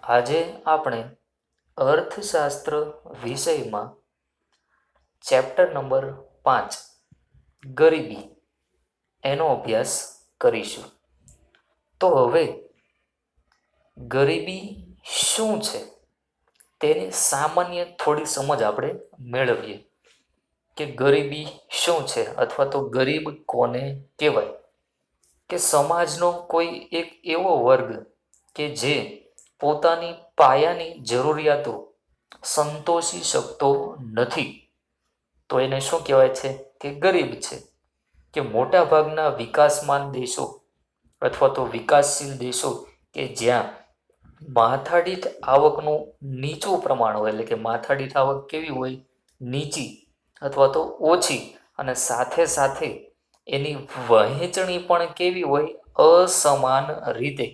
આજે આપણે અર્થશાસ્ત્ર વિષયમાં ચેપ્ટર નંબર 5 ગરીબી એનો અભ્યાસ કરીશું. તો હવે ગરીબી શું છે તેની સામાન્ય થોડી સમજ આપણે મેળવીએ કે ગરીબી શું છે અથવા તો ગરીબ કોને કહેવાય. કે સમાજનો કોઈ એક એવો વર્ગ કે જે પોતાની પાયાની જરૂરિયાતો સંતોષી શકતો નથી, તો એને શું કહેવાય છે કે ગરીબ છે. કે મોટા ભાગના વિકાસમાન દેશો અથવા તો વિકાસશીલ દેશો કે જ્યાં માથાદીઠ આવકનું નીચું પ્રમાણ હોય, એટલે કે માથાદીઠ આવક કેવી હોય, નીચી અથવા તો ઓછી, અને સાથે સાથે એની વહેંચણી પણ કેવી હોય, અસમાન રીતે,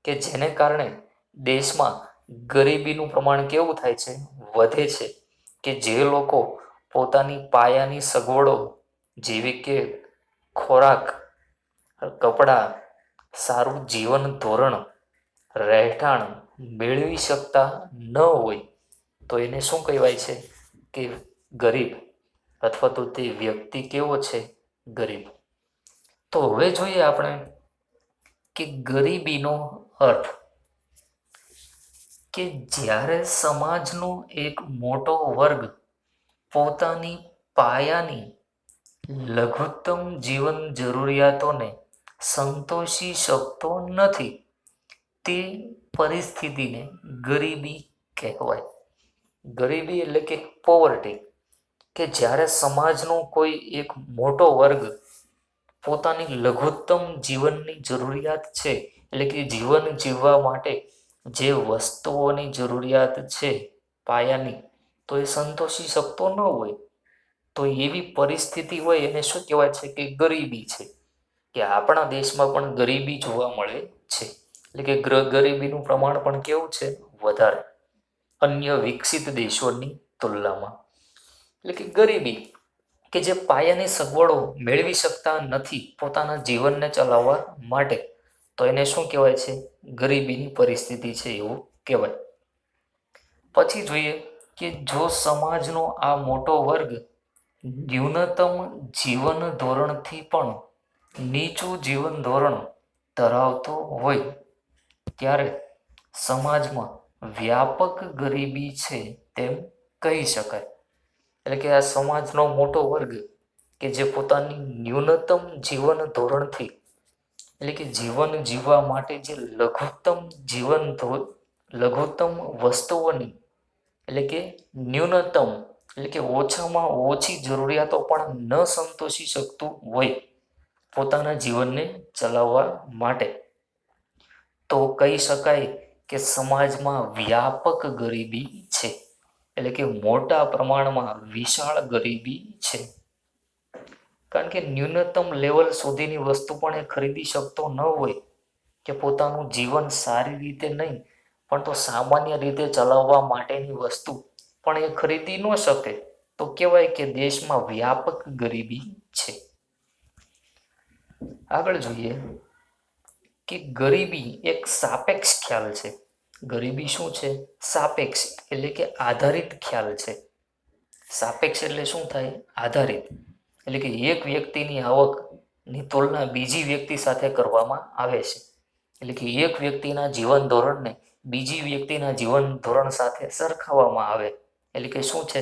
કે જેને કારણે દેશમાં ગરીબીનું પ્રમાણ કેવું થાય છે, વધે છે. કે જે લોકો પોતાની પાયાની સગવડો જેવી કે ખોરાક, કપડાં, સારું જીવન ધોરણ, રહેઠાણ મેળવી શકતા ન હોય, તો એને શું કહેવાય છે કે ગરીબ, અથવા તો તે વ્યક્તિ કેવો છે, ગરીબ. તો હવે જોઈએ આપણે કે ગરીબીનો અર્થ. કે જ્યારે સમાજનો એક મોટો વર્ગ પોતાની પાયાની લઘુત્તમ જીવન જરૂરિયાતોને સંતોષી શકતો નથી, તે પરિસ્થિતિને ગરીબી કહેવાય. ગરીબી એટલે કે પોવર્ટી. કે જ્યારે સમાજનો કોઈ એક મોટો વર્ગ પોતાની લઘુત્તમ જીવનની જરૂરિયાત છે, એટલે કે જીવન જીવવા માટે જે વસ્તુઓની જરૂરિયાત છે પાયાની, તો એ સંતોષી શકતો ન હોય, તો એવી પરિસ્થિતિ હોય એને શું કહેવાય છે કે ગરીબી છે. કે આપણા દેશમાં પણ ગરીબી જોવા મળે છે. એટલે કે ગરીબીનું પ્રમાણ પણ કેવું છે, વધારે, અન્ય વિકસિત દેશોની તુલનામાં. એટલે કે ગરીબી કે જે પાયાની સગવડો મેળવી શકતા નથી પોતાના જીવનને ચલાવવા માટે, તો એને શું કહેવાય છે, ગરીબીની પરિસ્થિતિ છે એવું કહેવાય. પછી જોઈએ કે જો સમાજનો આ મોટો વર્ગ ન્યૂનતમ જીવન ધોરણથી પણ નીચું જીવન ધોરણ ધરાવતો હોય, ત્યારે સમાજમાં વ્યાપક ગરીબી છે તેમ કહી શકાય. એટલે કે આ સમાજનો મોટો વર્ગ કે જે પોતાની ન્યૂનતમ જીવન ધોરણથી, એટલે કે જીવન જીવવા માટે જે લઘુત્તમ વસ્તુઓની, એટલે કે ન્યૂનતમ, એટલે કે ઓછામાં ઓછી જરૂરિયાતો પણ ન સંતોષી શકતું હોય પોતાના જીવનને ચલાવવા માટે, તો કહી શકાય કે સમાજમાં વ્યાપક ગરીબી છે. એટલે કે મોટા પ્રમાણમાં વિશાળ ગરીબી છે. કારણ કે ન્યૂનતમ લેવલ સુધીની વસ્તુ પણ એ ખરીદી શકતો ન હોય, કે પોતાનું જીવન સારી રીતે નહીં પણ તો સામાન્ય રીતે ચલાવવા માટેની વસ્તુ પણ એ ખરીદી ન શકે, તો કહેવાય કે દેશમાં વ્યાપક ગરીબી છે. આગળ જોઈએ કે ગરીબી એક સાપેક્ષ ખ્યાલ છે. ગરીબી શું છે, સાપેક્ષ, એટલે કે આધારિત ખ્યાલ છે. સાપેક્ષ એટલે શું થાય, આધારિત. એટલે કે એક વ્યક્તિની આવકની તુલના બીજી વ્યક્તિ સાથે કરવામાં આવે છે. એટલે કે એક વ્યક્તિના જીવન ધોરણને બીજી વ્યક્તિના જીવન ધોરણ સાથે સરખાવવામાં આવે, એટલે કે શું છે,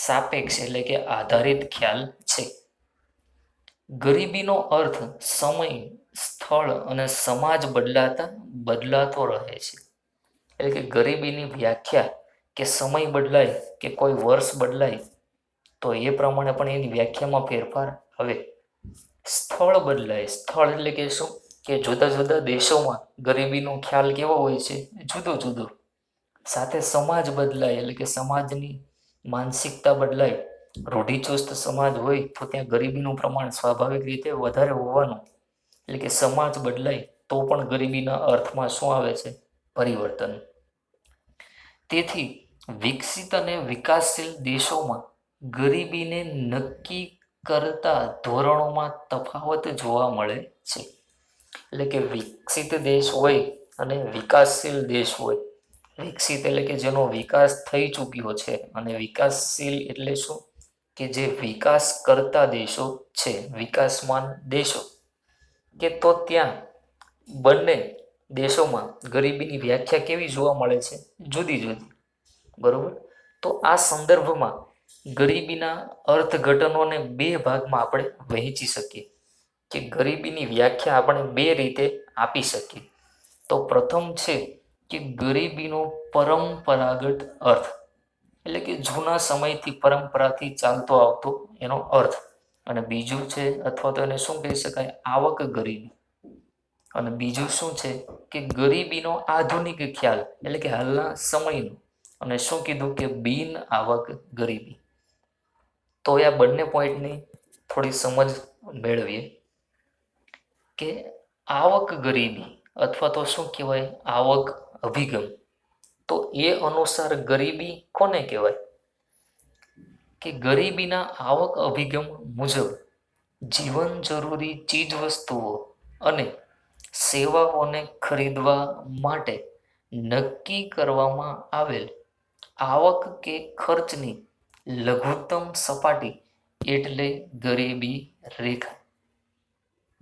સાપેક્ષ, એટલે કે આધારિત ખ્યાલ છે. ગરીબીનો અર્થ સમય, સ્થળ અને સમાજ બદલાતો રહે છે. એટલે કે ગરીબીની વ્યાખ્યા, કે સમય બદલાય કે કોઈ વર્ષ બદલાય તો એ પ્રમાણે પણ એની વ્યાખ્યામાં ફેરફાર આવે. સ્થળ બદલાય, સ્થળ એટલે કે શું, કે જુદા જુદા દેશોમાં ગરીબીનો ખ્યાલ કેવો હોય છે, જુદો જુદો. સાથે સમાજ બદલાય, એટલે કે સમાજની માનસિકતા બદલાય. રૂઢિચુસ્ત સમાજ હોય તો ત્યાં ગરીબીનું પ્રમાણ સ્વાભાવિક રીતે વધારે હોવાનું, એટલે કે સમાજ બદલાય તો પણ ગરીબીના અર્થમાં શું આવે છે, પરિવર્તન. તેથી વિકસિત અને વિકાસશીલ દેશોમાં ગરીબીને નક્કી કરતા ધોરણોમાં તફાવત જોવા મળે છે. એટલે કે વિકસિત દેશ હોય અને વિકાસશીલ દેશ હોય, વિકસિત એટલે કે જેનો વિકાસ થઈ ચૂક્યો છે, અને વિકાસશીલ એટલે શું? કે જે વિકાસ કરતા દેશો છે, વિકાસમાન દેશો. કે તો ત્યાં બંને દેશોમાં ગરીબીની વ્યાખ્યા કેવી જોવા મળે છે? જુદી જુદી. બરોબર. તો આ સંદર્ભમાં ગરીબીના અર્થઘટનોને બે ભાગમાં આપણે વહેંચી શકીએ, કે ગરીબીની વ્યાખ્યા આપણે બે રીતે આપી શકીએ. તો પ્રથમ છે કે ગરીબીનો પરંપરાગત અર્થ, એટલે કે જૂના સમયથી પરંપરાથી ચાલતો આવતો એનો અર્થ. અને બીજું છે, અથવા તો એને શું કહી શકાય? આવક ગરીબી. અને બીજું શું છે કે ગરીબીનો આધુનિક ખ્યાલ, એટલે કે હાલના સમયનો. અને શું કીધું કે બિન આવક ગરીબી. તો આ બંને પોઈન્ટની થોડી સમજ મેળવીએ કે આવક ગરીબી અથવા તો શું કહેવાય? આવક અભિગમ. તો એ અનુસાર ગરીબી કોને કહેવાય? કે ગરીબીના આવક અભિગમ મુજબ જીવન જરૂરી ચીજ વસ્તુઓ અને સેવાઓને ખરીદવા માટે નક્કી કરવામાં આવેલ આવક કે ખર્ચની લઘુત્તમ સપાટી એટલે ગરીબી રેખા.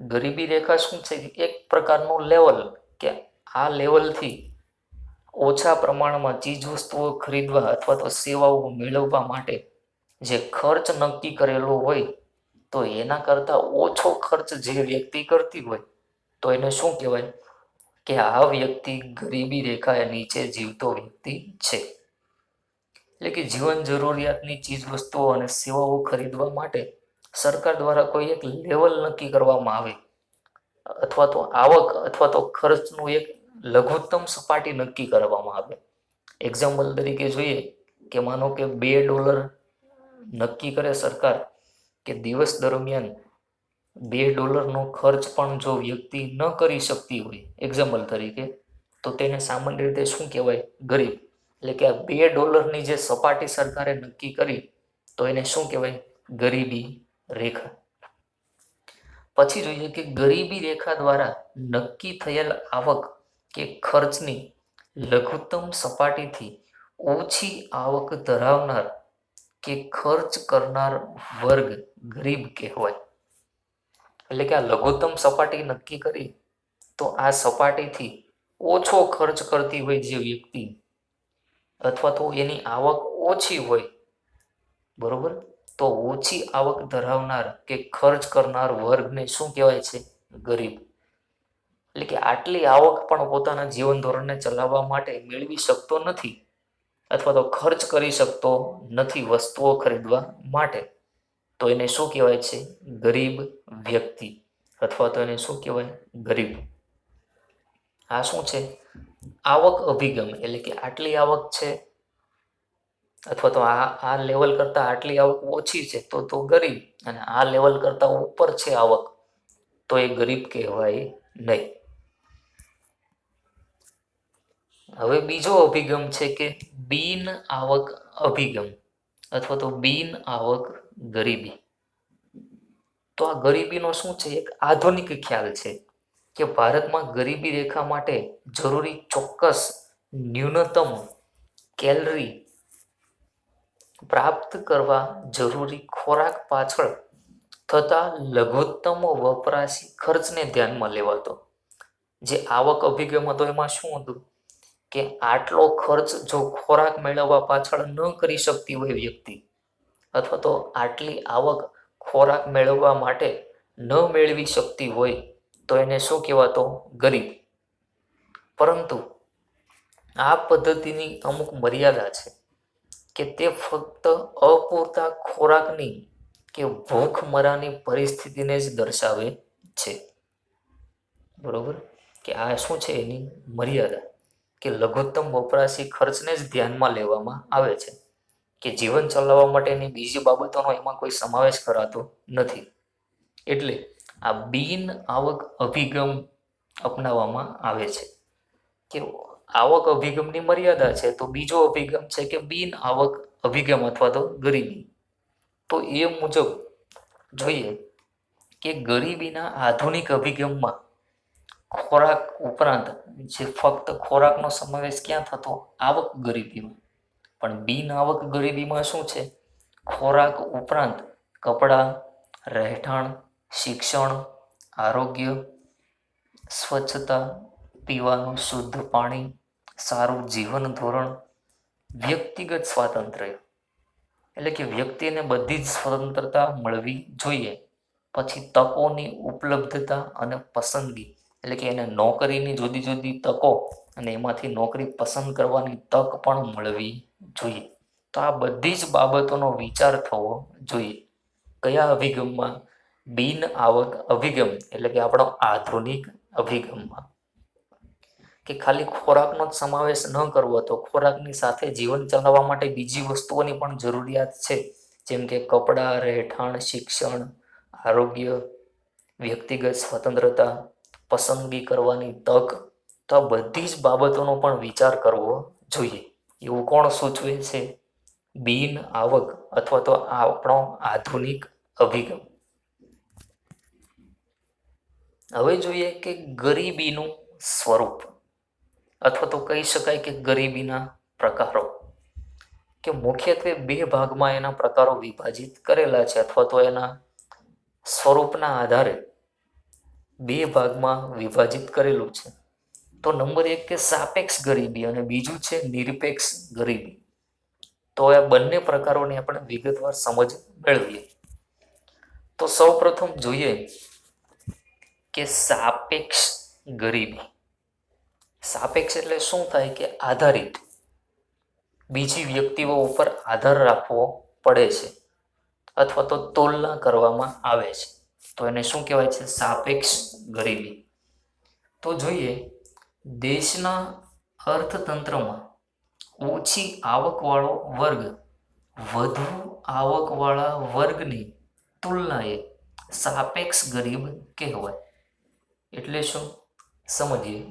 ગરીબી રેખા શું છે? એક પ્રકારનું લેવલ, કે આ લેવલથી ઓછા પ્રમાણમાં ચીજ વસ્તુઓ ખરીદવા અથવા તો સેવાઓ મેળવવા માટે જે ખર્ચ નક્કી કરેલો હોય, તો એના કરતાં ઓછો ખર્ચ જે વ્યક્તિ કરતી હોય, તો એને શું કહેવાય? કે આ વ્યક્તિ ગરીબી રેખા નીચે જીવતો વ્યક્તિ છે. એટલે કે જીવન જરૂરિયાતની ચીજ વસ્તુઓ અને સેવાઓ ખરીદવા માટે સરકાર દ્વારા કોઈ એક લેવલ નક્કી કરવામાં આવે, અથવા તો આવક અથવા તો ખર્ચનું એક લઘુત્તમ સપાટી નક્કી કરવામાં આવે. એક્ઝામ્પલ તરીકે જોઈએ કે માનો કે $2 નક્કી કરે સરકાર, કે દિવસ દરમિયાન $2નો ખર્ચ પણ જો વ્યક્તિ ન કરી શકતી હોય, એક્ઝામ્પલ તરીકે, તો તેને સામાન્ય રીતે શું કહેવાય? ગરીબ. એટલે કે આ $2ની જે સપાટી સરકારે નક્કી કરી, તો એને શું કહેવાય? ગરીબી રેખા. પછી જોઈએ કે ગરીબી રેખા દ્વારા નક્કી થયેલ આવક કે ખર્ચની લઘુત્તમ સપાટીથી ઓછી આવક ધરાવનાર કે ખર્ચ કરનાર વર્ગ ગરીબ કહેવાય. એટલે કે આ લઘુત્તમ સપાટી નક્કી કરી, તો આ સપાટીથી ઓછો ખર્ચ કરતી હોય જે વ્યક્તિ, અથવા તો એની આવક ઓછી હોય, બરોબર, તો ઓછી આવક ધરાવનાર કે ખર્ચ કરનાર વર્ગને શું કહેવાય છે? ગરીબ. એટલે કે આટલી આવક પણ પોતાના જીવન ધોરણને ચલાવવા માટે મેળવી શકતો નથી, અથવા તો ખર્ચ કરી શકતો નથી વસ્તુઓ ખરીદવા માટે, તો એને શું કહેવાય છે? ગરીબ વ્યક્તિ, અથવા તો એને શું કહેવાય? ગરીબ. આ શું છે? આવક અભિગમ. એટલે કે આટલી આવક છે, અથવા તો આ લેવલ કરતાં આટલી આવક ઓછી છે, તો ગરીબ. અને આ લેવલ કરતાં ઉપર છે આવક, તો એ ગરીબ કહેવાય નહીં. હવે બીજો અભિગમ છે કે બિન આવક અભિગમ, અથવા તો બિન આવક ગરીબી. તો આ ગરીબીનો શું છે? એક આધુનિક ખ્યાલ છે કે ભારતમાં ગરીબી રેખા માટે જરૂરી ચોક્કસ ન્યૂનતમ કેલરી પ્રાપ્ત કરવા જરૂરી ખોરાક પાછળ થતા લઘુત્તમ વપરાશી ખર્ચને ધ્યાનમાં લેવાતો. જે આવક અભિગમ હતો એમાં શું હતું? કે આટલો ખર્ચ જો ખોરાક મેળવવા પાછળ ન કરી શકતી હોય વ્યક્તિ, અથવા તો આટલી આવક ખોરાક મેળવવા માટે ન મેળવી શકતી હોય, તો એને શું કહેવાતો? ગરીબ. પરંતુ આ પદ્ધતિની અમુક મર્યાદા છે, કે તે ફક્ત અપૂરતા ખોરાકની કે ભૂખમરાની પરિસ્થિતિને જ દર્શાવે છે. બરોબર. કે આ શું છે? એની મર્યાદા, કે લઘુત્તમ વપરાશી ખર્ચને જ ધ્યાનમાં લેવામાં આવે છે, કે જીવન ચલાવવા માટેની બીજી બાબતોનો એમાં કોઈ સમાવેશ કરાતો નથી. એટલે આ બિન આવક અભિગમ અપનાવવામાં આવે છે. કે આવક અભિગમની મર્યાદા છે, તો બીજો અભિગમ છે કે બિન આવક અભિગમ અથવા તો ગરીબી. તો એ મુજબ જોઈએ કે ગરીબીના આધુનિક અભિગમમાં ખોરાક ઉપરાંત જે ફક્ત ખોરાકનો સમાવેશ ક્યાં થતો? આવક ગરીબીમાં. પણ બિન આવક ગરીબીમાં શું છે? ખોરાક ઉપરાંત કપડાં, રહેઠાણ, શિક્ષણ, આરોગ્ય, સ્વચ્છતા, પીવાનું શુદ્ધ પાણી, સારું જીવન ધોરણ, વ્યક્તિગત સ્વાતંત્ર્ય, એટલે કે વ્યક્તિને બધી જ સ્વતંત્રતા મળવી જોઈએ. પછી તકોની ઉપલબ્ધતા અને પસંદગી, એટલે કે એને નોકરીની જુદી જુદી તકો અને એમાંથી નોકરી પસંદ કરવાની તક પણ મળવી જોઈએ. તો આ બધી જ બાબતોનો વિચાર થવો જોઈએ. કયા અભિગમમાં? બિન આવક અભિગમ, એટલે કે આપણો આધુનિક અભિગમમાં. કે ખાલી ખોરાકનો જ સમાવેશ ન કરવો, તો ખોરાકની સાથે જીવન ચલાવવા માટે બીજી વસ્તુઓની પણ જરૂરિયાત છે, જેમ કે કપડાં, રહેઠાણ, શિક્ષણ, આરોગ્ય, વ્યક્તિગત સ્વતંત્રતા, પસંદગી કરવાની તક. તો આ બધી જ બાબતોનો પણ વિચાર કરવો જોઈએ. એવું કોણ સૂચવે છે? બિન આવક અથવા તો આપણો આધુનિક અભિગમ. હવે જોઈએ કે ગરીબીનું સ્વરૂપ, અથવા તો કહી શકાય કે ગરીબીના પ્રકારો. કે મુખ્યત્વે બે ભાગમાં એના પ્રકારો વિભાજિત કરેલા છે, અથવા તો એના સ્વરૂપના આધારે બે ભાગમાં વિભાજિત કરેલું છે. તો નંબર 1 કે સાપેક્ષ ગરીબી અને બીજું છે નિરપેક્ષ ગરીબી. તો આ બંને પ્રકારોની આપણે વિગતવાર સમજ મેળવીએ. તો સૌ પ્રથમ જોઈએ કે સાપેક્ષ ગરીબી. સાપેક્ષ એટલે શું થાય? કે આધારિત, બીજી વ્યક્તિઓ ઉપર આધાર રાખવો પડે છે, અથવા તો તુલના કરવામાં આવે છે. તો એને શું કહેવાય છે? સાપેક્ષ ગરીબી. તો જોઈએ, દેશના અર્થતંત્રમાં ઓછી આવકવાળો વર્ગ વધુ આવકવાળા વર્ગની તુલનાએ સાપેક્ષ ગરીબ કહેવાય. એટલે શું? સમજીએ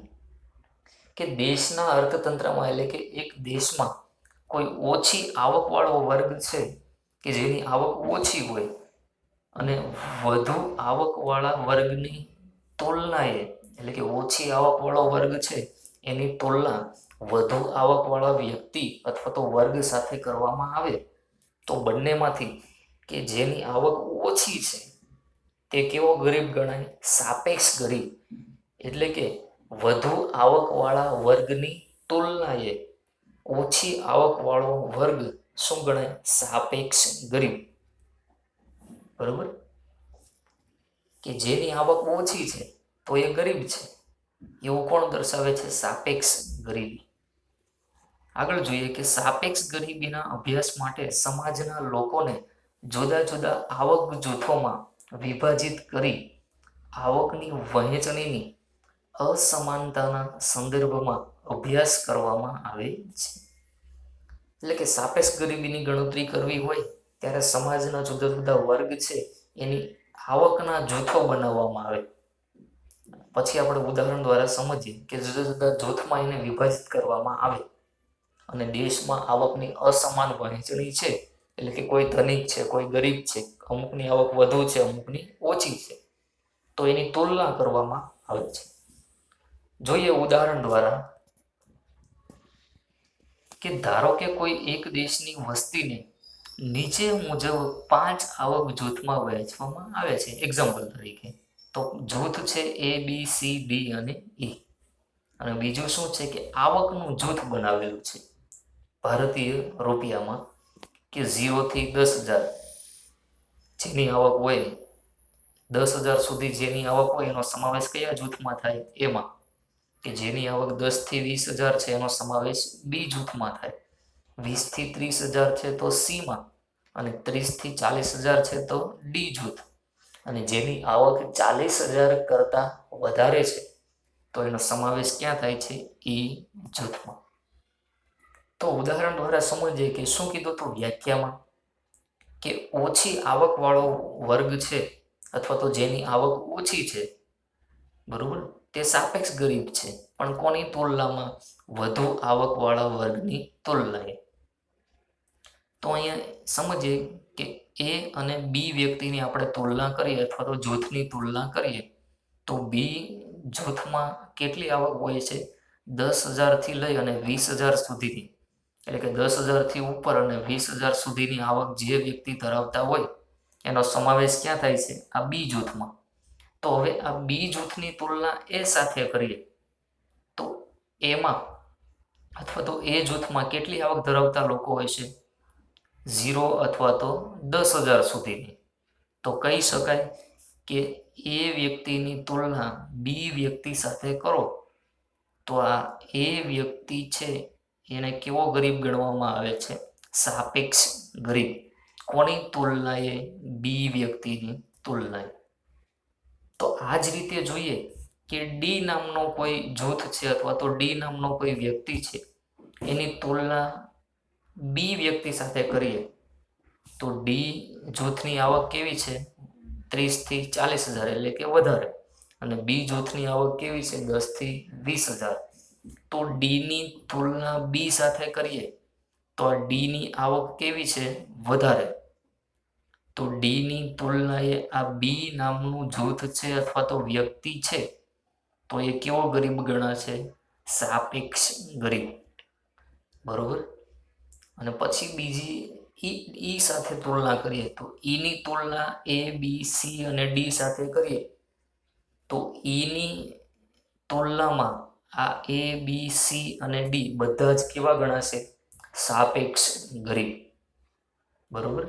કે દેશના અર્થતંત્રમાં, એટલે કે એક દેશમાં કોઈ ઓછી આવકવાળો વર્ગ છે, કે જેની આવક ઓછી હોય, અને વધુ આવકવાળા વર્ગની તુલનાએ, એટલે કે ઓછી આવકવાળો વર્ગ છે એની તુલના વધુ આવકવાળા વ્યક્તિ અથવા તો વર્ગ સાથે કરવામાં આવે, તો બંનેમાંથી કે જેની આવક ઓછી છે તે કેવો ગરીબ ગણાય? સાપેક્ષ ગરીબ. એટલે કે વધુ આવકવાળા વર્ગની તુલનાએ ઓછી આવકવાળો વર્ગ શું ગણાય? સાપેક્ષ ગરીબ. બરોબર? કે જેની આવક ઓછી છે તો એ ગરીબ છે, એવું કોણ દર્શાવે છે? સાપેક્ષ ગરીબી. આગળ જોઈએ કે સાપેક્ષ ગરીબીના અભ્યાસ માટે સમાજના લોકોને જુદા જુદા આવક જૂથોમાં વિભાજિત કરી આવકની વહેંચણીની અસમાનતાના સંદર્ભમાં અભ્યાસ કરવામાં આવે છે. એટલે કે સાપેક્ષ ગરીબીની ગણતરી કરવી હોય ત્યારે સમાજના જુદા જુદા વર્ગ છે એની આવકના જૂથો બનાવવામાં આવે. પછી આપણે ઉદાહરણ દ્વારા સમજીએ કે જુદા જુદા જૂથમાં એને વિભાજિત કરવામાં આવે, અને દેશમાં આવકની અસમાન વહેંચણી છે, એટલે કે કોઈ ધનિક છે, કોઈ ગરીબ છે, અમુકની આવક વધુ છે, અમુકની ઓછી છે, તો એની તુલના કરવામાં આવે છે. જોઈએ ઉદાહરણ દ્વારા કે ધારો કે કોઈ એક દેશની વસ્તીને નીચે મુજબ 5 આવક જૂથમાં વહેંચવામાં આવે છે. એક્ઝામ્પલ તરીકે તો જૂથ છે A, B, C, D અને E. અને બીજું શું છે કે આવકનું જૂથ બનાવેલું છે ભારતીય રૂપિયામાં, કે 0 થી 10,000, જેની આવક હોય 10,000 સુધી જેની આવક હોય એનો સમાવેશ કયા જૂથમાં થાય? એમાં. કે જેની આવક 10 થી 20,000 છે એનો સમાવેશ બી જૂથમાં થાય, 20 થી 30,000 છે તો સી માં, અને 30 થી 40,000 છે તો ડી જૂથ, અને જેની આવક 40,000 કરતા વધારે છે તો એનો સમાવેશ ક્યાં થાય છે? ઈ જૂથમાં. તો ઉદાહરણ દ્વારા સમજીએ કે શું કીધું તો વ્યાખ્યામાં, કે ઓછી આવકવાળો વર્ગ છે અથવા તો જેની આવક ઓછી છે, બરોબર, તે સાપેક્ષ ગરીબ છે, પણ કોની તુલનામાં? વધુ આવકવાળા વર્ગની તુલનાએ. તો અહીંયા સમજીએ કે એ અને બી વ્યક્તિની આપણે તુલના કરીએ અથવા તો જૂથની તુલના કરીએ, તો બી જૂથમાં કેટલી આવક હોય છે? 10,000થી લઈ અને 20,000 સુધીની, એટલે કે 10,000થી ઉપર અને 20,000 સુધીની આવક જે વ્યક્તિ ધરાવતા હોય એનો સમાવેશ ક્યાં થાય છે? આ બી જૂથમાં. તો હવે આ બી જૂથની તુલના એ સાથે કરીએ તો એમાં અથવા તો એ જૂથમાં કેટલી આવક ધરાવતા લોકો હોય છે? 0 અથવા તો 10,000 સુધીની. તો કહી શકાય કે એ વ્યક્તિની તુલના બી વ્યક્તિ સાથે કરો તો આ એ વ્યક્તિ છે એને કેવો ગરીબ ગણવામાં આવે છે? સાપેક્ષ ગરીબ. કોની તુલનાએ? બી વ્યક્તિની તુલનાએ. તો આ જ રીતે જોઈએ કે ડી નામનો કોઈ જૂથ છે અથવા તો ડી નામનો કોઈ વ્યક્તિ છે, એની તુલના બી વ્યક્તિ સાથે કરીએ તો ડી જૂથની આવક કેવી છે? 30,000થી 40,000, એટલે કે વધારે. અને બી જૂથની આવક કેવી છે? 10,000થી 20,000. તો ડીની તુલના બી સાથે કરીએ તો ડીની આવક કેવી છે? વધારે. તો ડીની તુલનાએ આ બી નામનું જૂથ છે અથવા તો વ્યક્તિ છે તો એ કેવો ગરીબ ગણાશે? સાપેક્ષ ગરીબ. બરોબર. અને પછી બીજી ઈ સાથે તુલના કરીએ તો ઈની તુલના એ, બી, સી અને ડી સાથે કરીએ તો ઈની તુલનામાં આ એ, બી, સી અને ડી બધા જ કેવા ગણાશે? સાપેક્ષ ગરીબ. બરોબર.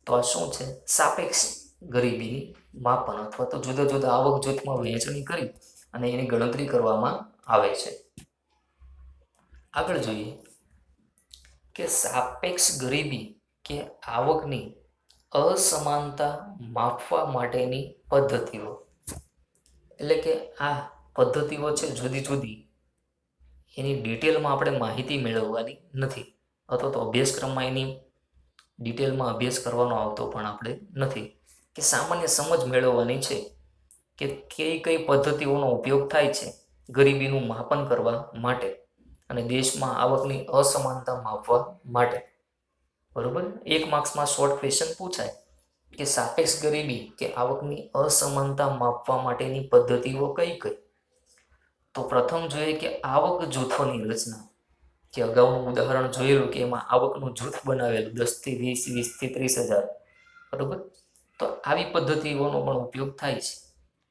તો આ શું છે? સાપેક્ષ ગરીબીની માપન અથવા તો જુદા જુદા આવક જૂથમાં વહેંચણી કરી અને એની ગણતરી કરવામાં આવે છે. આગળ જોઈએ કે સાપેક્ષ ગરીબી કે આવકની અસમાનતા માપવા માટેની પદ્ધતિઓ. એટલે કે આ પદ્ધતિઓ છે જુદી જુદી, એની ડિટેલમાં આપણે માહિતી મેળવવાની નથી અથવા તો અભ્યાસક્રમમાં એની ડિટેલમાં અભ્યાસ કરવાનો આવતો પણ આપણે નથી, કે સામાન્ય સમજ મેળવવાની છે કે કઈ કઈ પદ્ધતિઓનો ઉપયોગ થાય છે ગરીબીનું માપન કરવા માટે અને દેશમાં આવકની અસમાનતા માપવા માટે. બરોબર. 1 માર્ક્સમાં શોર્ટ ક્વેશ્ચન પૂછાય કે સાપેક્ષ ગરીબી કે આવકની અસમાનતા માપવા માટેની પદ્ધતિઓ કઈ કઈ? તો પ્રથમ જોઈએ કે આવક જૂથોની રચના. કે અગાઉનું ઉદાહરણ જોયેલું કે એમાં આવકનું જૂથ બનાવેલું 10,000થી 20,000, 20,000થી 30,000. બરોબર. તો આવી પદ્ધતિઓનો પણ ઉપયોગ થાય છે.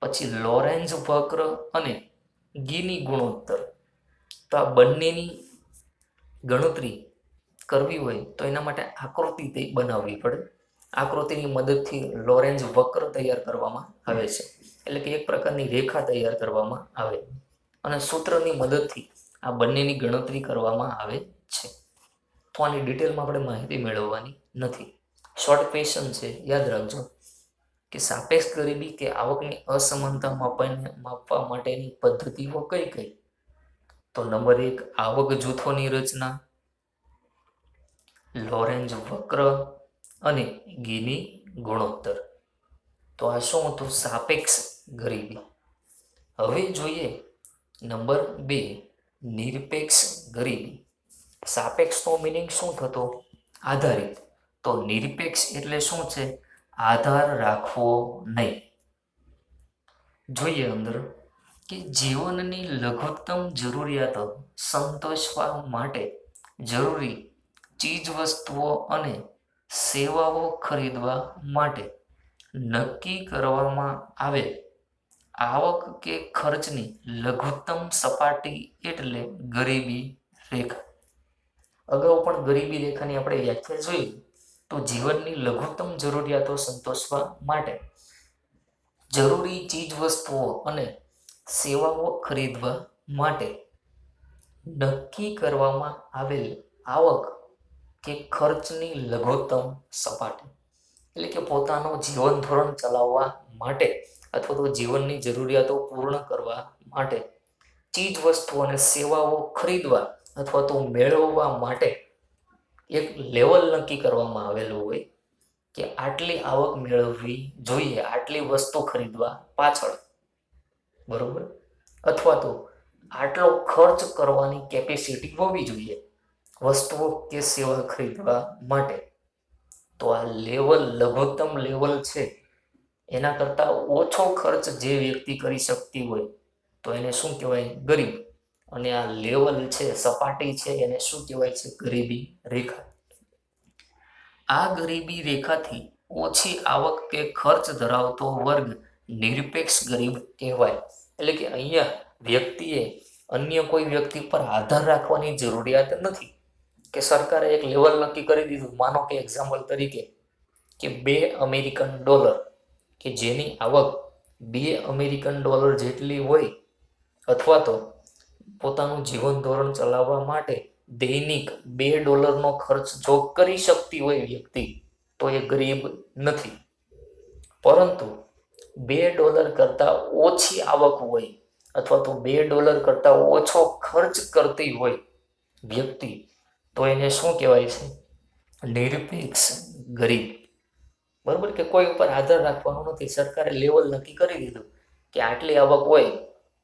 પછી લોરેન્જ વક્ર અને ગીની ગુણોત્તર. તો આ બંનેની ગણતરી કરવી હોય તો એના માટે આકૃતિ બનાવવી પડે. આકૃતિની મદદથી લોરેન્જ વક્ર તૈયાર કરવામાં આવે છે, એટલે કે એક પ્રકારની રેખા તૈયાર કરવામાં આવે અને સૂત્રની મદદથી આ બંનેની ગણતરી કરવામાં આવે છે. તો આની ડિટેલમાં આપણે માહિતી મેળવવાની નથી. શોર્ટ ક્વેશ્ચન છે, યાદ રાખજો કે સાપેક્ષ ગરીબી કે આવકની અસમાનતા માપવા માટેની પદ્ધતિઓ કઈ કઈ? તો નંબર 1 આવક જૂથોની રચના, લોરેન્જ વક્ર અને ગીની ગુણોત્તર. તો આ શું હતું? સાપેક્ષ ગરીબી. હવે જોઈએ નંબર 2 નિરપેક્ષ ગરીબી. સાપેક્ષનો મિનિંગ શું થતો? આધારિત. તો નિરપેક્ષ એટલે શું છે? આધાર રાખવો નહીં. જોઈએ અંદર કે જીવનની લઘુત્તમ જરૂરિયાતો સંતોષવા માટે જરૂરી ચીજ વસ્તુઓ અને સેવાઓ ખરીદવા માટે નક્કી કરવામાં આવે આવક કે ખર્ચની લઘુત્તમ સપાટી એટલે ગરીબી રેખા. અગાઉ પણ ગરીબી રેખાની આપણે વ્યાખ્યા જોઈ તો જીવનની લઘુત્તમ જરૂરિયાતો સંતોષવા માટે જરૂરી ચીજ વસ્તુઓ અને સેવાઓ ખરીદવા માટે નક્કી કરવામાં આવેલ આવક કે ખર્ચની લઘુત્તમ સપાટી, એટલે કે પોતાનું જીવન ધોરણ ચલાવવા માટે અથવા તો જીવનની જરૂરિયાતો પૂર્ણ કરવા માટે ચીજ વસ્તુઓ અને સેવાઓ ખરીદવા અથવા તો મેળવવા માટે એક લેવલ નક્કી કરવામાં આવેલું હોય કે આટલી આવક મેળવવી જોઈએ આટલી વસ્તુ ખરીદવા પાછળ. બરોબર. અથવા તો આટલો ખર્ચ કરવાની કેપેસિટી હોવી જોઈએ વસ્તુઓ કે સેવા ખરીદવા માટે. તો આ લેવલ લઘુત્તમ લેવલ છે, એના કરતાં ઓછો ખર્ચ જે વ્યક્તિ કરી શકતી હોય તો એને શું કહેવાય? ગરીબ. અને આ લેવલ છે, સપાટી છે, એને શું કહેવાય છે? ગરીબી રેખા. આ ગરીબી રેખાથી ઓછી આવક કે ખર્ચ ધરાવતો વર્ગ નિરપેક્ષ ગરીબ કહેવાય. એટલે કે અહીંયા વ્યક્તિએ અન્ય કોઈ વ્યક્તિ પર આધાર રાખવાની જરૂરિયાત નથી, કે સરકારે એક લેવલ નક્કી કરી દીધું. માનો કે એક્ઝામ્પલ તરીકે કે $2 કે જેની આવક $2 જેટલી હોય, અથવા તો પોતાનું જીવન ધોરણ ચલાવવા માટે દૈનિક $2નો ખર્ચ જો કરી શકતી હોય વ્યક્તિ, તો એ ગરીબ નથી. પરંતુ $2 કરતાં ઓછી આવક હોય, અથવા તો $2 કરતાં ઓછો ખર્ચ કરતી હોય વ્યક્તિ, તો એને શું કહેવાય છે? નિરપેક્ષ ગરીબ. બરોબર? કે કોઈ ઉપર આધાર રાખવાનો નથી. સરકારે લેવલ નક્કી કરી દીધું કે આટલી આવક હોય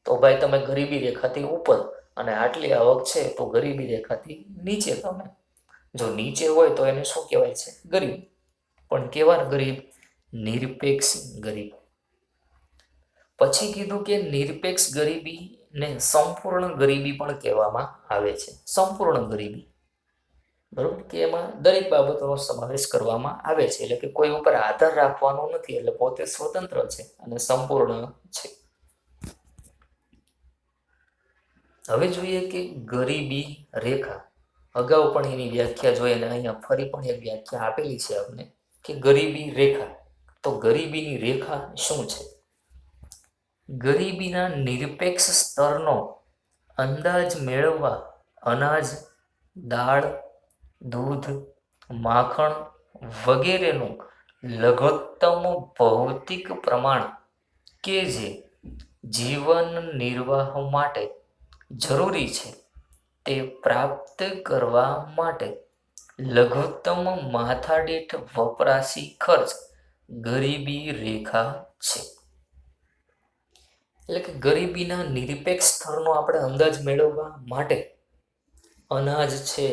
તો ભાઈ તમે ગરીબી રેખાથી ઉપર, અને આટલી આવક છે તો ગરીબી રેખાથી નીચે. તમે જો નીચે હોય તો એને શું કહેવાય છે? ગરીબ. પણ કેવા ગરીબ? નિરપેક્ષ ગરીબ. પછી કીધું કે નિરપેક્ષ ગરીબીને સંપૂર્ણ ગરીબી પણ કહેવામાં આવે છે. સંપૂર્ણ ગરીબી, બરોબર, કે એમાં દરેક બાબતોનો સમાવેશ કરવામાં આવે છે. એટલે કે કોઈ ઉપર આધાર રાખવાનો નથી, એટલે પોતે સ્વતંત્ર છે અને સંપૂર્ણ છે. હવે જોઈએ કે ગરીબી રેખા. અગાઉ પણ એની વ્યાખ્યા જોઈ, અને અહીંયા ફરી પણ એક વ્યાખ્યા આપેલી છે આપણે, કે ગરીબી રેખા. તો ગરીબીની રેખા શું છે? ગરીબીના નિરપેક્ષ સ્તરનો અંદાજ મેળવવા અનાજ, દાળ, દૂધ, માખણ વગેરેનું લઘુત્તમ ભૌતિક પ્રમાણ કે જે જીવન નિર્વાહ માટે જરૂરી છે, તે પ્રાપ્ત કરવા માટે લઘુત્તમ માથાદીઠ વપરાશી ખર્ચ ગરીબી રેખા છે. એટલે કે ગરીબીના નિરપેક્ષ સ્તરનો આપણે અંદાજ મેળવવા માટે અનાજ છે,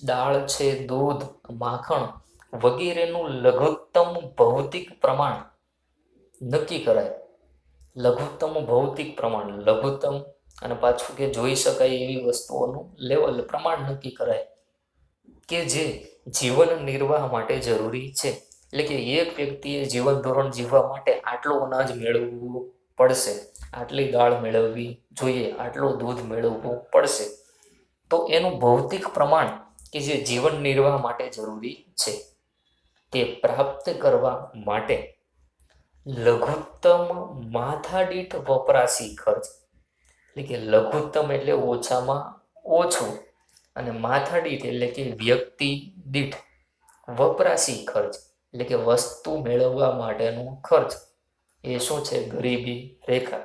દાળ છે, દૂધ, માખણ વગેરેનું લઘુત્તમ ભૌતિક પ્રમાણ નક્કી કરાય. લઘુત્તમ ભૌતિક પ્રમાણ, લઘુત્તમ અને પાછું કે જોઈ શકાય એવી વસ્તુઓનું લેવલ, પ્રમાણ નક્કી કરાય કે જે જીવન નિર્વાહ માટે જરૂરી છે. એટલે કે એક વ્યક્તિએ જીવન ધોરણ જીવવા માટે આટલું અનાજ મેળવવું પડશે, આટલી દાળ મેળવવી જોઈએ, આટલું દૂધ મેળવવું પડશે. તો એનું ભૌતિક પ્રમાણ કે જે જીવન નિર્વાહ માટે જરૂરી છે, તે પ્રાપ્ત કરવા માટે લઘુત્તમ માથાદીઠ વપરાશી ખર્ચ, એટલે કે લઘુત્તમ એટલે ઓછામાં ઓછું, અને માથાદીઠ એટલે કે વ્યક્તિ દીઠ વપરાશી ખર્ચ, એટલે કે વસ્તુ મેળવવા માટેનો ખર્ચ, એ શું છે? ગરીબી રેખા.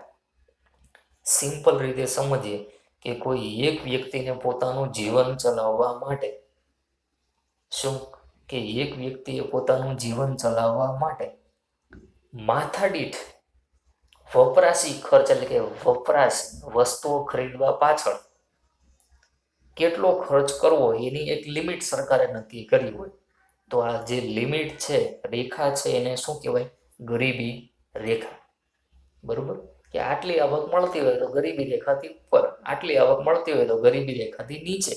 સિમ્પલ રીતે સમજીએ કે કોઈ એક વ્યક્તિને પોતાનું જીવન ચલાવવા માટે શું, કે એક વ્યક્તિએ પોતાનું જીવન ચલાવવા માટે માથાદીઠ વપરાશી ખર્ચ, એટલે કે વપરાશ વસ્તુઓ ખરીદવા પાછળ કેટલો ખર્ચ કરવો, એની એક લિમિટ સરકારે નક્કી કરી હોય. તો આ જે લિમિટ છે, રેખા છે, એને શું કહેવાય? ગરીબી રેખા. બરોબર? કે આટલી આવક મળતી હોય તો ગરીબી રેખાથી ઉપર, આટલી આવક મળતી હોય તો ગરીબી રેખાથી નીચે.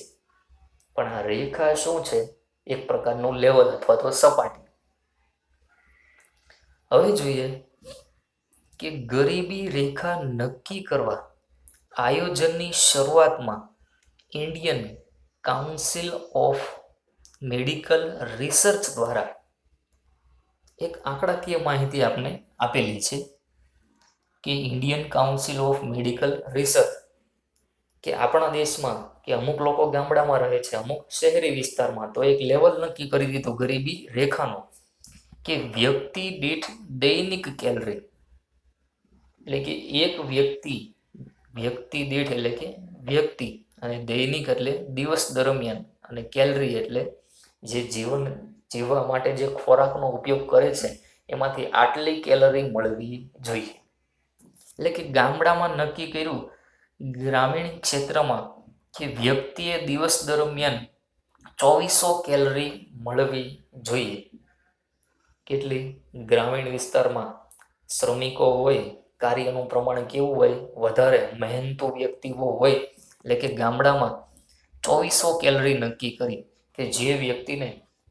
પણ આ રેખા શું છે? એક પ્રકારનું લેવલ અથવા તો સપાટી. હવે જોઈએ કે ગરીબી રેખા નક્કી કરવા આયોજનની શરૂઆતમાં Indian council of medical research દ્વારા એક આંકડાકીય માહિતી આપને આપેલી છે, કે Indian council of medical research, કે આપણા દેશમાં કે અમુક લોકો ગામડામાં રહે છે, અમુક શહેરી વિસ્તારમાં, તો એક લેવલ નક્કી કરી દીધું ગરીબી રેખાનો, કે વ્યક્તિ દીઠ દૈનિક કેલરી, એટલે કે એક વ્યક્તિ દીઠ એટલે કે વ્યક્તિ, અને દૈનિક એટલે દિવસ દરમિયાન, અને કેલરી એટલે જે જીવન જીવવા માટે જે ખોરાકનો ઉપયોગ કરે છે, એમાંથી આટલી કેલરી મળવી જોઈએ. એટલે કે ગામડામાં નક્કી કર્યું, ગ્રામીણ ક્ષેત્રમાં કે વ્યક્તિએ દિવસ દરમિયાન 2400 કેલરી મળવી જોઈએ. કેટલી? ગ્રામીણ વિસ્તારમાં શ્રમિકો હોય કાર્યનું પ્રમાણ કેવું હોય? વધારે મહેનતુ વ્યક્તિઓ હોય, એટલે કે ગામડામાં 2400 કેલરી નક્કી કરી કે જે વ્યક્તિને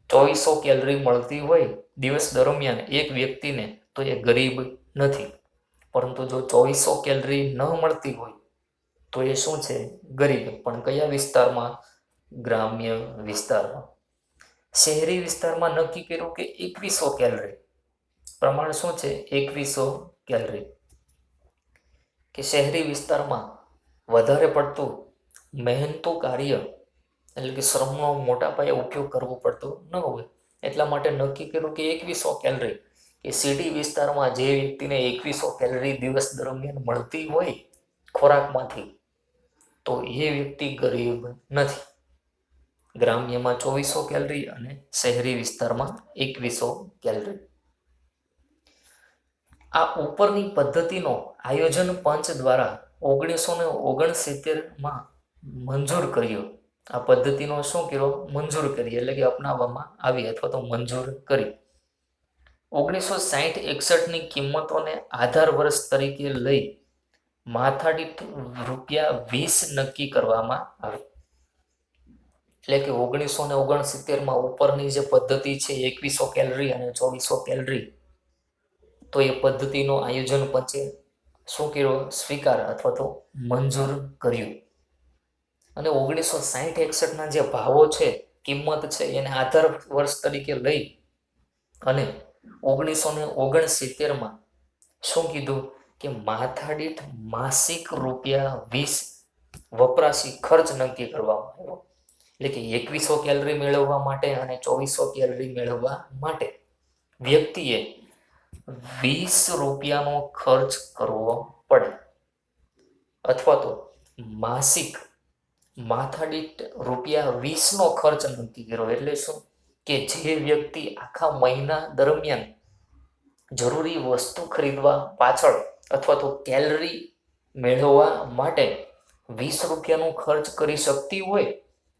2400 કેલરી મળતી હોય દિવસ દરમિયાન એક વ્યક્તિને, તો એ ગરીબ નથી. પરંતુ જો 2400 કેલરી ન મળતી હોય તો એ શું છે? ગરીબ. પણ કયા વિસ્તારમાં? ગ્રામ્ય વિસ્તારમાં. શહેરી વિસ્તારમાં નક્કી કર્યું કે 2100 કેલરી. પ્રમાણ શું છે? 2100 કેલરી. કે શહેરી વિસ્તારમાં વધારે પડતું મહેનતુ કાર્ય, એટલે કે શ્રમનો મોટા પાયે ઉપયોગ કરવો પડતો ન હોય, એટલા માટે નક્કી કર્યું કે 2100 કેલરી. કે સિટી વિસ્તારમાં જે વ્યક્તિને 2100 કેલરી દિવસ દરમિયાન મળતી હોય ખોરાકમાંથી, તો એ વ્યક્તિ ગરીબ નથી. ગ્રામ્યમાં 2400 કેલરી અને શહેરી વિસ્તારમાં 2100 કેલરી. આ ઉપરની પદ્ધતિનો આયોજન પંચ દ્વારા 1969માં મંજૂર કર્યો. આ પદ્ધતિનો શું કર્યો? મંજૂર કરી, એટલે કે અપનાવવામાં આવી અથવા તો મંજૂર કરી. 1960-61ની કિંમતોને આધાર વર્ષ તરીકે લઈ માથાદીઠ ₹20 નક્કી કરવામાં આવે. એટલે કે 1969માં ઉપરની જે પદ્ધતિ છે 2100 કેલરી અને 2400 કેલરી, તો એ પદ્ધતિનો આયોજન પંચે શું કર્યો? સ્વીકાર અથવા તો મંજૂર કર્યું. અને 1960-61ના જે ભાવો છે, કિંમત છે, એને આધાર વર્ષ તરીકે લઈ અને 1969માં શું કીધું? કે માથાદીઠ માસિક ₹20 વપરાશી ખર્ચ નક્કી કરવામાં આવ્યો. એટલે કે 2100 કેલરી મેળવવા માટે અને 2400 કેલરી મેળવવા માટે વ્યક્તિએ ₹20નો ખર્ચ કરવો પડે, અથવા તો માસિક માથાદીઠ ₹20નો ખર્ચ નક્કી કર્યો. એટલે શું? કે જે વ્યક્તિ આખા મહિના દરમિયાન જરૂરી વસ્તુ ખરીદવા પાછળ અથવા તો કેલરી મેળવવા માટે ₹20નો ખર્ચ કરી શકતી હોય,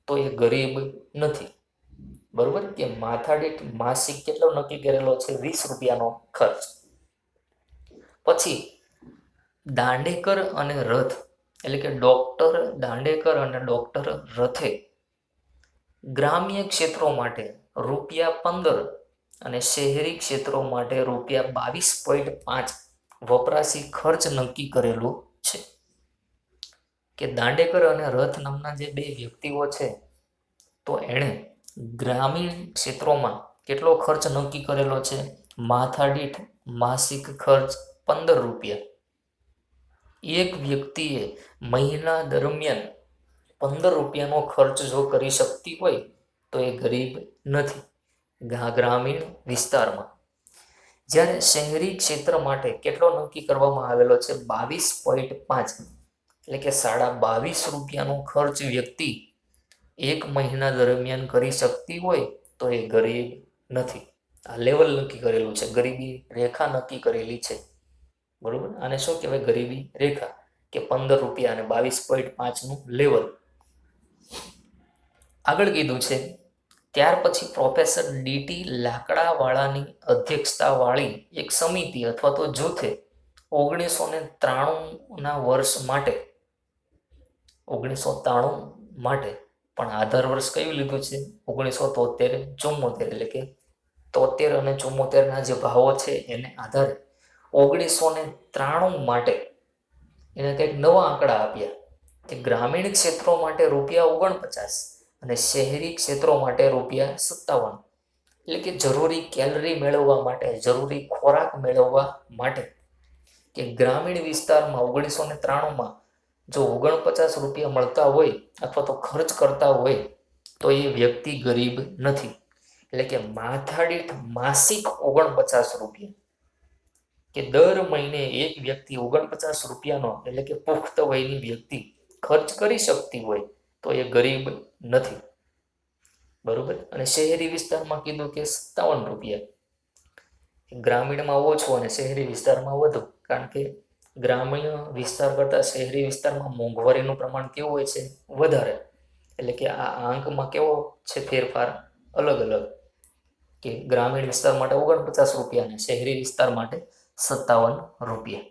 તો એ ગરીબ નથી. બરોબર? કે માથાદીઠ માસિક કેટલો નક્કી કરેલો છે? ₹20નો ખર્ચ. પછી દાંડેકર અને રથ, એટલે કે ડોક્ટર દાંડેકર અને ડોક્ટર રથે ગ્રામ્ય ક્ષેત્રો માટે ₹15 અને શહેરી ક્ષેત્રો માટે ₹22.5 વપરાશી ખર્ચ નક્કી કરેલો છે. કે દાંડેકર અને રથ નામના જે બે વ્યક્તિઓ છે, તો એણે ગ્રામીણ ક્ષેત્રોમાં કેટલો ખર્ચ નક્કી કરેલો છે? માથાદીઠ માસિક ખર્ચ ₹15. એક વ્યક્તિએ મહિના દરમિયાન ₹15નો ખર્ચ જો કરી શકતી હોય, તો એ ગરીબ નથી ગ્રામીણ વિસ્તારમાં. જ્યારે શહેરી ક્ષેત્ર માટે કેટલો નક્કી કરવામાં આવેલો છે? ₹22.5, એટલે કે ₹22.5નો ખર્ચ વ્યક્તિ એક મહિના દરમિયાન કરી શકતી હોય, તો એ ગરીબ નથી. આ લેવલ નક્કી કરેલું છે, ગરીબી રેખા નક્કી કરેલી છે. બરોબર? આને શું કહેવાય? ગરીબી રેખા. કે ₹15 અને 22.5નું લેવલ. આગળ કીધું છે, ત્યાર પછી પ્રોફેસર ડીટી લાકડાવાળાની અધ્યક્ષતાવાળી એક સમિતિ અથવા તો જૂથે 1993ના વર્ષ માટે 1993 માટે પણ આધાર વર્ષ કયું લીધું છે? 1973-74. એટલે કે 73 અને 74ના જે ભાવો છે એને આધારે 1993 માટે એને કંઈક નવા આંકડા આપ્યા કે ગ્રામીણ ક્ષેત્રો માટે ₹49 અને શહેરી ક્ષેત્રો માટે ₹57. એટલે કે જરૂરી કેલરી મેળવવા માટે, જરૂરી ખોરાક મેળવવા માટે, કે ગ્રામીણ વિસ્તારમાં 1993માં જો ₹49 મળતા હોય અથવા તો ખર્ચ કરતા હોય, તો એ વ્યક્તિ ગરીબ નથી. એટલે કે માથાદીઠ માસિક ₹49. કે દર મહિને એક વ્યક્તિ ₹49નો, એટલે કે પુખ્ત વયની વ્યક્તિ ખર્ચ કરી શકતી હોય, તો એ ગરીબ નથી. બરોબર? અને શહેરી વિસ્તારમાં કીધું કે ₹57. ગ્રામીણમાં ઓછું અને શહેરી વિસ્તારમાં વધુ. કારણ કે ગ્રામ્ય વિસ્તાર કરતાં શહેરી વિસ્તારમાં મોંઘવારીનું પ્રમાણ કેવું હોય છે? વધારે. એટલે કે આ આંકમાં કેવો છે ફેરફાર? અલગ અલગ. કે ગ્રામીણ વિસ્તાર માટે ₹49 અને શહેરી વિસ્તાર માટે ₹57.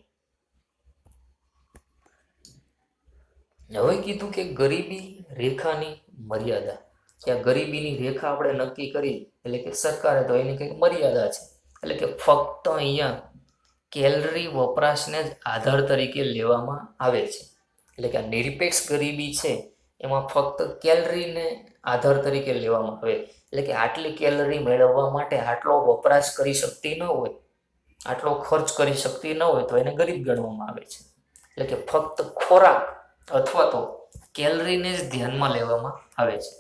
હવે કીધું કે ગરીબી રેખાની મર્યાદા, કે આ ગરીબીની રેખા આપણે નક્કી કરી, એટલે કે સરકારે તો એની કંઈક મર્યાદા છે. એટલે કે ફક્ત અહીંયા કેલરી વપરાશને જ આધાર તરીકે લેવામાં આવે છે. એટલે કે આ નિરપેક્ષ ગરીબી છે એમાં ફક્ત કેલરીને આધાર તરીકે લેવામાં આવે. એટલે કે આટલી કેલરી મેળવવા માટે આટલો વપરાશ કરી શકતી ન હોય, આટલો ખર્ચ કરી શકતી ન હોય તો એને ગરીબ ગણવામાં આવે છે. એટલે કે ફક્ત ખોરાક અથવા તો કેલરીને જ ધ્યાનમાં લેવામાં આવે છે.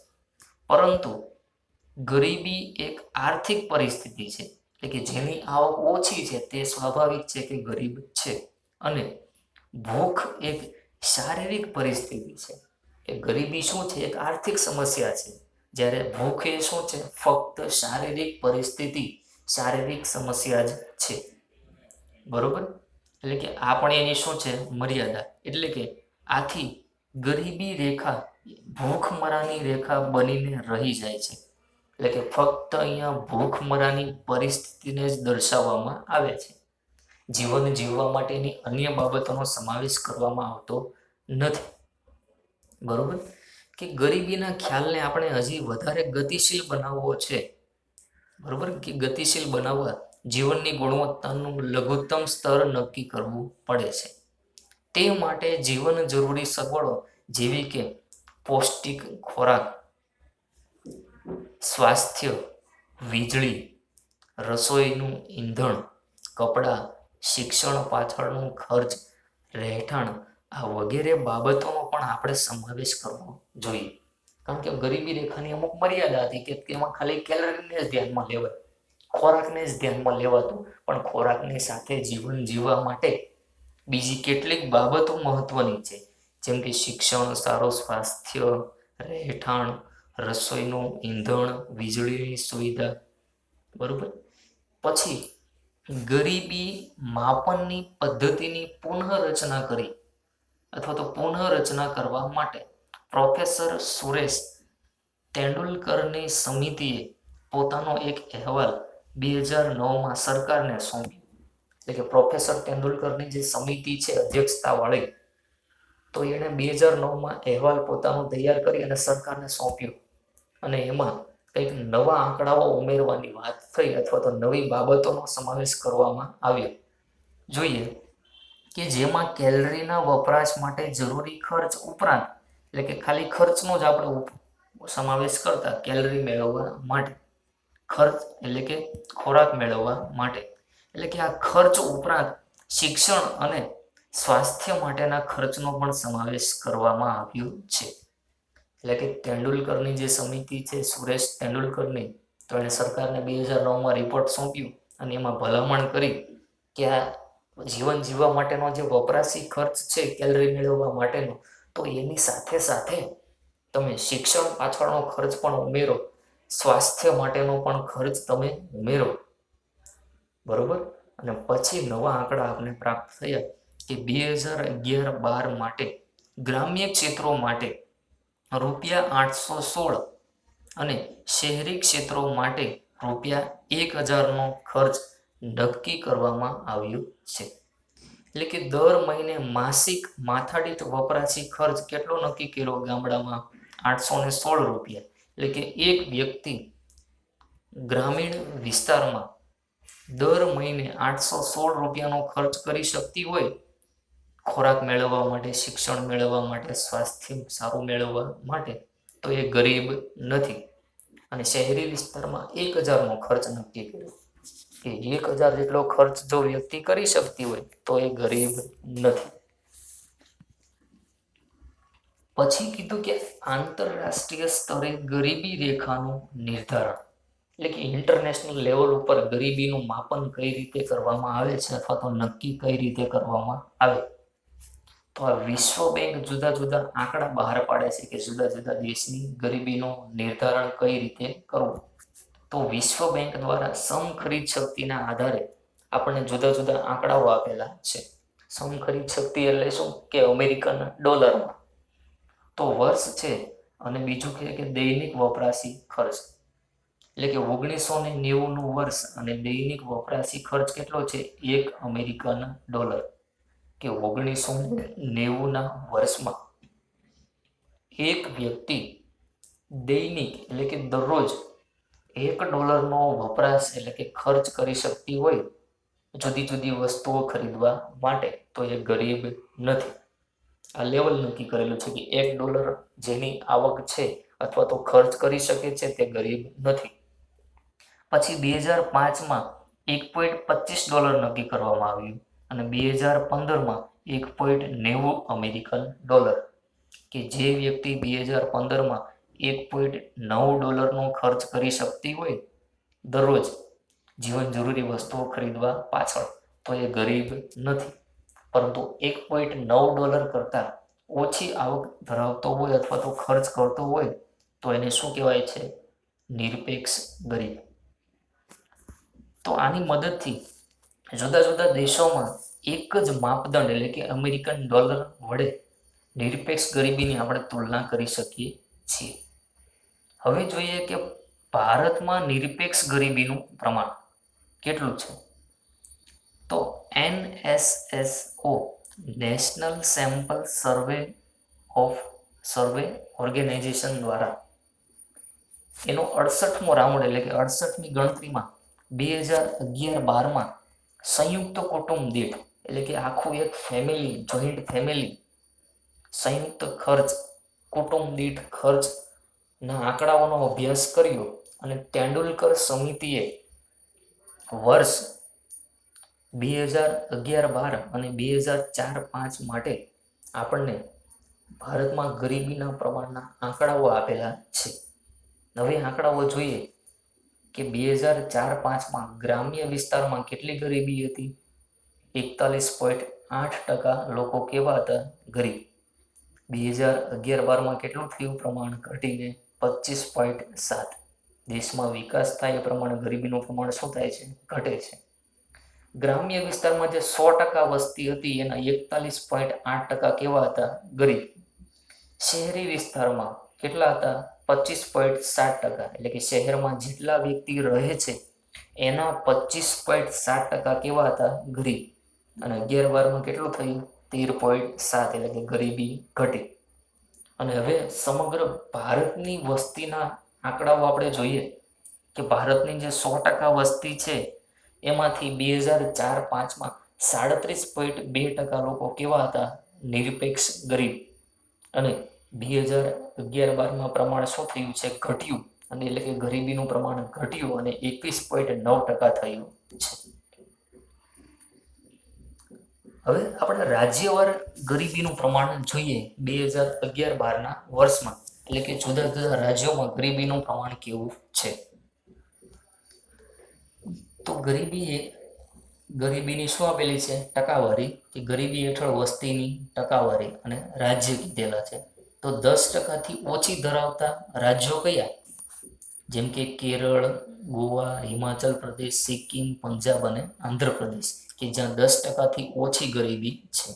પરંતુ ગરીબી એક આર્થિક પરિસ્થિતિ છે, એટલે કે જેની આવક ઓછી છે તે સ્વાભાવિક છે કે ગરીબ છે. અને ભૂખ એક શારીરિક પરિસ્થિતિ છે, કે ગરીબી શું છે? એક આર્થિક સમસ્યા છે, જ્યારે ભૂખ એ શું છે? ફક્ત શારીરિક પરિસ્થિતિ, શારીરિક સમસ્યા જ છે. બરોબર? એટલે કે આ પણ એની શું છે? મર્યાદા. એટલે કે આથી ગરીબી રેખા ભૂખમરાની રેખા બનીને રહી જાય છે. એટલે કે ફક્ત અહીંયા ભૂખમરાની પરિસ્થિતિને જ દર્શાવવામાં આવે છે. જીવન જીવવા માટેની અન્ય બાબતોનો સમાવેશ કરવામાં આવતો નથી. બરોબર? કે ગરીબીના ખ્યાલને આપણે હજી વધારે ગતિશીલ બનાવવો છે. બરોબર? કે ગતિશીલ બનાવવા જીવનની ગુણવત્તાનું લઘુત્તમ સ્તર નક્કી કરવું પડે છે. તે માટે જીવન જરૂરી સગવડો જેવી કે પૌષ્ટિક ખોરાક, સ્વાસ્થ્ય, વીજળી, રસોઈનું ઈંધણ, કપડાં, શિક્ષણ પાછળનું ખર્ચ, રહેઠાણ, આ વગેરે બાબતોનો પણ આપણે સમાવેશ કરવો જોઈએ. કારણ કે ગરીબી રેખાની અમુક મર્યાદા હતી કે તેમાં ખાલી કેલરીને જ ધ્યાનમાં લેવાય, ખોરાકને જ ધ્યાનમાં લેવાતું. પણ ખોરાકની સાથે જીવન જીવવા માટે બીજી કેટલીક બાબતો મહત્વની છે, જેમ કે શિક્ષણ, સારું સ્વાસ્થ્ય, રહેઠાણ, રસોઈનું ઈંધણ, વીજળીની સુવિધા. બરોબર? પછી ગરીબી માપનની પદ્ધતિની પુનઃરચના કરી અથવા તો પુનઃરચના કરવા માટે પ્રોફેસર સુરેશ તેંડુલકરની સમિતિએ પોતાનો એક અહેવાલ 2009માં સરકારને સોંપ્યો. એટલે કે પ્રોફેસર તેંડુલકરની જે સમિતિ છે અધ્યક્ષતાવાળી, તો એણે 2009માં અહેવાલ પોતાનો તૈયાર કરી અને સરકારને સોંપ્યો. અને એમાં કંઈક નવા આંકડાઓ ઉમેરવાની વાત થઈ અથવા તો નવી બાબતોનો સમાવેશ કરવામાં આવ્યો. જોઈએ કે જેમાં કેલરીના વપરાશ માટે જરૂરી ખર્ચ ઉપરાંત, એટલે કે ખાલી ખર્ચનો જ આપણે સમાવેશ કરતા કેલરી મેળવવા માટે, ખર્ચ એટલે કે ખોરાક મેળવવા માટે, એટલે કે આ ખર્ચ ઉપરાંત શિક્ષણ અને સ્વાસ્થ્ય માટેના ખર્ચનો પણ સમાવેશ કરવામાં આવ્યો છે. એટલે કે તેંડુલકરની જે સમિતિ છે, સુરેશ તેંડુલકરની, તો એણે સરકારને 2009માં રિપોર્ટ સોંપ્યું અને એમાં ભલામણ કરી કે આ જીવન જીવવા માટેનો જે વપરાશી ખર્ચ છે કેલરી મેળવવા માટેનો, તો એની સાથે સાથે તમે શિક્ષણ પાછળનો ખર્ચ પણ ઉમેરો, સ્વાસ્થ્ય માટેનો પણ ખર્ચ તમે ઉમેરો. બરોબર? અને પછી નવા આંકડા આપણે પ્રાપ્ત થયા કે 2011-12 માટે ગ્રામ્ય ક્ષેત્રો માટે ₹816 અને શહેરી ક્ષેત્રો માટે ₹1000નો ખર્ચ નક્કી કરવામાં આવ્યું છે. એટલે કે દર મહિને માસિક માથાદીઠ વપરાશી ખર્ચ કેટલો નક્કી કર્યો ગામડામાં? ₹816. એટલે કે એક વ્યક્તિ ગ્રામીણ વિસ્તારમાં દર મહિને ₹816નો ખર્ચ કરી શકતી હોય ખોરાક મેળવવા માટે, શિક્ષણ મેળવવા માટે, સ્વાસ્થ્ય સારું મેળવવા માટે, તો એ ગરીબ નથી. અને શહેરી વિસ્તારમાં 1000નો ખર્ચ નક્કી કર્યો કે 1000 જેટલો ખર્ચ જો વ્યક્તિ કરી શકતી હોય તો એ ગરીબ નથી. પછી કીધું કે આંતરરાષ્ટ્રીય સ્તરે ગરીબી રેખાનું નિર્ધારણ, એટલે કે ઇન્ટરનેશનલ લેવલ ઉપર ગરીબીનું માપન કઈ રીતે કરવામાં આવે છે અથવા તો નક્કી કઈ રીતે કરવામાં આવે. તો આ વિશ્વ બેંક જુદા જુદા આંકડા બહાર પાડે છે કે જુદા જુદા દેશની ગરીબીનું નિર્ધારણ કઈ રીતે કરવું. તો વિશ્વ બેંક દ્વારા સમખરીદ શક્તિના આધારે આપણને જુદા જુદા આંકડાઓ આપેલા છે. સમખરીદ શક્તિ એટલે શું? કે અમેરિકન ડોલરમાં. તો વર્ષ છે અને બીજું કે દૈનિક વપરાશી ખર્ચ, એટલે કે 1990નું વર્ષ અને દૈનિક વપરાશી ખર્ચ કેટલો છે? $1 કે 1990ના વર્ષમાં એક વ્યક્તિ દૈનિક એટલે કે દરરોજ $1નો વપરાશ એટલે કે ખર્ચ કરી શકતી હોય જુદી જુદી વસ્તુઓ ખરીદવા માટે, તો એ ગરીબ નથી. આ લેવલ નક્કી કરેલું છે કે $1 જેની આવક છે અથવા તો ખર્ચ કરી શકે છે તે ગરીબ નથી. પછી 2005માં $1.25 નક્કી કરવામાં આવ્યું અને 2015માં $1.90 કે જે વ્યક્તિ 2015માં $1.9નો ખર્ચ કરી શકતી હોય દરરોજ જીવન જરૂરી વસ્તુઓ ખરીદવા પાછળ, તો એ ગરીબ નથી. પરંતુ $1.9 કરતાં ઓછી આવક ધરાવતો હોય અથવા તો ખર્ચ કરતો હોય તો એને શું કહેવાય છે? નિરપેક્ષ ગરીબ. તો આની મદદથી જુદા જુદા દેશોમાં એક જ માપદંડ એટલે કે અમેરિકન ડોલર વડે નિરપેક્ષ ગરીબીની આપણે તુલના કરી શકીએ છીએ. હવે જોઈએ કે ભારતમાં નિરપેક્ષ ગરીબીનું પ્રમાણ કેટલું છે. તો NSSO નેશનલ સેમ્પલ સર્વે ઓર્ગેનાઇઝેશન દ્વારા એનો 68મો રાઉન્ડ એટલે કે 68મી ગણતરીમાં 2011-12માં સંયુક્ત કુટુંબ દીઠ એટલે કે આખું એક ફેમિલી, જોઈન્ટ ફેમિલી, સંયુક્ત ખર્ચ, કુટુંબ દીઠ ખર્ચના આંકડાઓનો અભ્યાસ કર્યો અને તેંડુલકર સમિતિએ વર્ષ 2011-12 અને 2004-5 માટે આપણને ભારતમાં ગરીબીના પ્રમાણના આંકડાઓ આપેલા છે. હવે આંકડાઓ જોઈએ કે 2004-5માં ગ્રામ્ય વિસ્તારમાં કેટલી ગરીબી હતી? 41.8% લોકો કેવા હતા? ગરીબ. 2011-12માં કેટલું થયું પ્રમાણ? ઘટીને 25.7. દેશમાં વિકાસ થાય એ પ્રમાણે ગરીબીનું પ્રમાણ શું થાય છે? ઘટે છે. ગ્રામ્ય વિસ્તારમાં જે 100% વસ્તી હતી એના 41.8% કેવા હતા? ગરીબ. શહેરી વિસ્તારમાં કેટલા હતા? 25.7%. એટલે કે શહેરમાં જેટલા વ્યક્તિ રહે છે એના 25.7% કેવા હતા? ગરીબ. અને 11-12માં કેટલું થયું? 13.7. એટલે કે ગરીબી ઘટી. અને હવે સમગ્ર ભારતની વસ્તીના આંકડાઓ આપણે જોઈએ કે ભારતની જે 100% વસ્તી છે એમાંથી 2004-5માં 37.2% લોકો કેવા હતા? નિરપેક્ષ ગરીબ. અને 2011-12માં પ્રમાણ શું થયું છે? ઘટ્યું. અને એટલે કે ગરીબીનું પ્રમાણ ઘટ્યું અને 21.9% થયું છે. હવે આપણે રાજ્યવાર ગરીબીનું પ્રમાણ જોઈએ 2011-12ના વર્ષમાં, એટલે કે જુદા જુદા રાજ્યોમાં ગરીબીનું પ્રમાણ કેવું છે. તો ગરીબીની શું આપેલી છે? ટકાવારી, કે ગરીબી હેઠળ વસ્તીની ટકાવારી અને રાજ્ય કીધેલા છે. તો 10%થી ઓછી ધરાવતા રાજ્યો કયા? જેમ કે કેરળ, ગોવા, હિમાચલ પ્રદેશ, સિક્કિમ, પંજાબ અને આંધ્રપ્રદેશ, કે જ્યાં 10%થી ઓછી ગરીબી છે.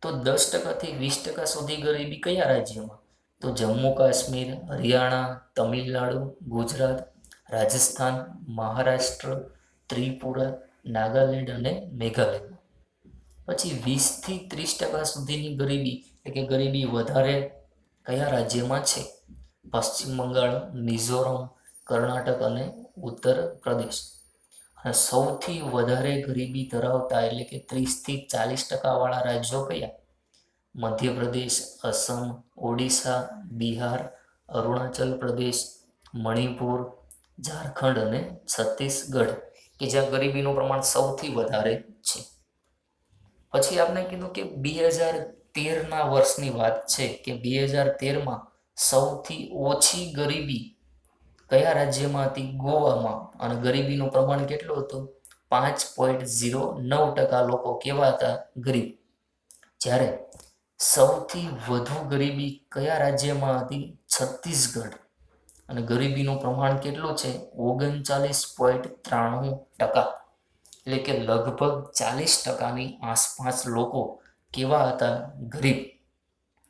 તો 10%થી 20% સુધી ગરીબી કયા રાજ્યમાં? તો જમ્મુ કાશ્મીર, હરિયાણા, તમિલનાડુ, ગુજરાત, રાજસ્થાન, મહારાષ્ટ્ર, ત્રિપુરા, નાગાલેન્ડ અને મેઘાલયમાં. પછી 20થી 30% સુધીની ગરીબી એટલે કે ગરીબી વધારે કયા રાજ્યમાં છે? પશ્ચિમ બંગાળ, મિઝોરમ, કર્ણાટક અને ઉત્તર પ્રદેશ. અને સૌથી વધારે ગરીબી ધરાવતા એટલે કે 30થી 40% વાળા રાજ્યો કયા? મધ્યપ્રદેશ, અસમ, ઓડિશા, બિહાર, અરુણાચલ પ્રદેશ, મણિપુર, ઝારખંડ અને છત્તીસગઢ, કે જ્યાં ગરીબીનું પ્રમાણ સૌથી વધારે છે. પછી આપણે કીધું કે 2013ના વર્ષની વાત છે કે 2013માં સૌથી ઓછી ગરીબી કયા રાજ્યમાં હતી? ગોવામાં. અને ગરીબીનું પ્રમાણ કેટલું હતું? 5.09% લોકો કેવા હતા? ગરીબ. જ્યારે સૌથી વધુ ગરીબી કયા રાજ્યમાં હતી? છત્તીસગઢ. અને ગરીબીનું પ્રમાણ કેટલું છે? 39.93%. એટલે કે લગભગ 40%ની આસપાસ લોકો કેવા હતા? ગરીબ.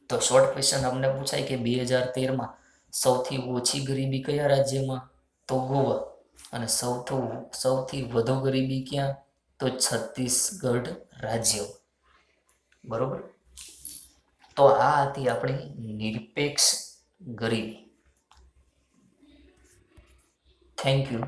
તો શોર્ટ ક્વેશ્ચન અમને પૂછાય કે 2013માં સૌથી ઓછી ગરીબી કયા રાજ્યમાં? તો ગોવા. અને સૌથી વધુ ગરીબી ક્યાં? તો છત્તીસગઢ રાજ્ય. બરોબર. તો આ હતી આપણી નિરપેક્ષ ગરીબી. Thank you.